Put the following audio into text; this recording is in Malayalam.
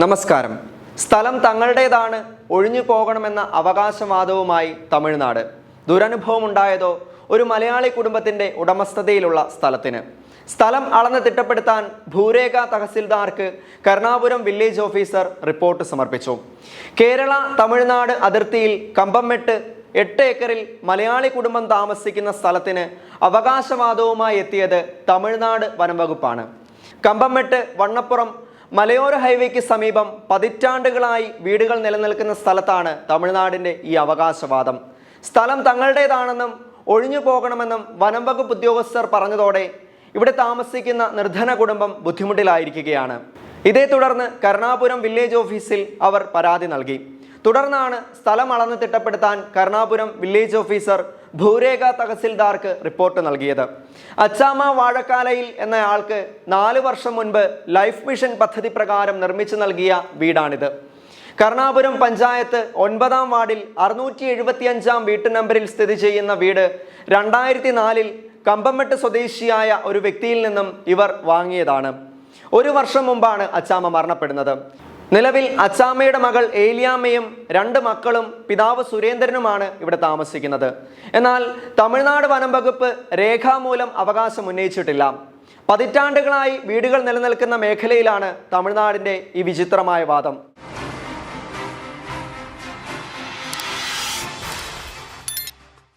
നമസ്കാരം. സ്ഥലം തങ്ങളുടേതാണ്, ഒഴിഞ്ഞു പോകണമെന്ന അവകാശവാദവുമായി തമിഴ്നാട്. ദുരനുഭവം ഉണ്ടായതോ ഒരു മലയാളി കുടുംബത്തിന്റെ ഉടമസ്ഥതയിലുള്ള സ്ഥലത്തിന്. സ്ഥലം അളന്ന് തിട്ടപ്പെടുത്താൻ ഭൂരേഖ തഹസിൽദാർക്ക് കരുണാപുരം വില്ലേജ് ഓഫീസർ റിപ്പോർട്ട് സമർപ്പിച്ചു. കേരള തമിഴ്നാട് അതിർത്തിയിൽ കമ്പംമെട്ട് 8 ഏക്കറിൽ മലയാളി കുടുംബം താമസിക്കുന്ന സ്ഥലത്തിന് അവകാശവാദവുമായി എത്തിയത് തമിഴ്നാട് വനംവകുപ്പാണ്. കമ്പംമെട്ട് വണ്ണപ്പുറം മലയോര ഹൈവേക്ക് സമീപം പതിറ്റാണ്ടുകളായി വീടുകൾ നിലനിൽക്കുന്ന സ്ഥലത്താണ് തമിഴ്നാടിൻ്റെ ഈ അവകാശവാദം. സ്ഥലം തങ്ങളുടേതാണെന്നും ഒഴിഞ്ഞു പോകണമെന്നും വനം വകുപ്പ് ഉദ്യോഗസ്ഥർ പറഞ്ഞതോടെ ഇവിടെ താമസിക്കുന്ന നിർധന കുടുംബം ബുദ്ധിമുട്ടിലായിരിക്കുകയാണ്. ഇതേ തുടർന്ന് കരുണാപുരം വില്ലേജ് ഓഫീസിൽ അവർ പരാതി നൽകി. തുടർന്നാണ് സ്ഥലം അളന്ന് തിട്ടപ്പെടുത്താൻ കരുണാപുരം വില്ലേജ് ഓഫീസർ ഭൂരേഖ തഹസിൽദാർക്ക് റിപ്പോർട്ട് നൽകിയത്. അച്ചാമ വാഴക്കാലയിൽ എന്നയാൾക്ക് 4 വർഷം മുൻപ് ലൈഫ് മിഷൻ പദ്ധതി പ്രകാരം നിർമ്മിച്ചു നൽകിയ വീടാണിത്. കരുണാപുരം പഞ്ചായത്ത് 9-ാം വാർഡിൽ 675-ാം വീട്ടു നമ്പറിൽ സ്ഥിതി ചെയ്യുന്ന വീട് 2004-ൽ കമ്പംമെട്ട് സ്വദേശിയായ ഒരു വ്യക്തിയിൽ നിന്നും ഇവർ വാങ്ങിയതാണ്. 1 വർഷം മുമ്പാണ് അച്ചാമ മരണപ്പെടുന്നത്. നിലവിൽ അച്ചാമ്മയുടെ മകൾ ഏലിയാമ്മയും 2 മക്കളും പിതാവ് സുരേന്ദ്രനുമാണ് ഇവിടെ താമസിക്കുന്നത്. എന്നാൽ തമിഴ്നാട് വനം വകുപ്പ് രേഖാമൂലം അവകാശം ഉന്നയിച്ചിട്ടില്ല. പതിറ്റാണ്ടുകളായി വീടുകൾ നിലനിൽക്കുന്ന മേഖലയിലാണ് തമിഴ്നാടിൻ്റെ ഈ വിചിത്രമായ വാദം.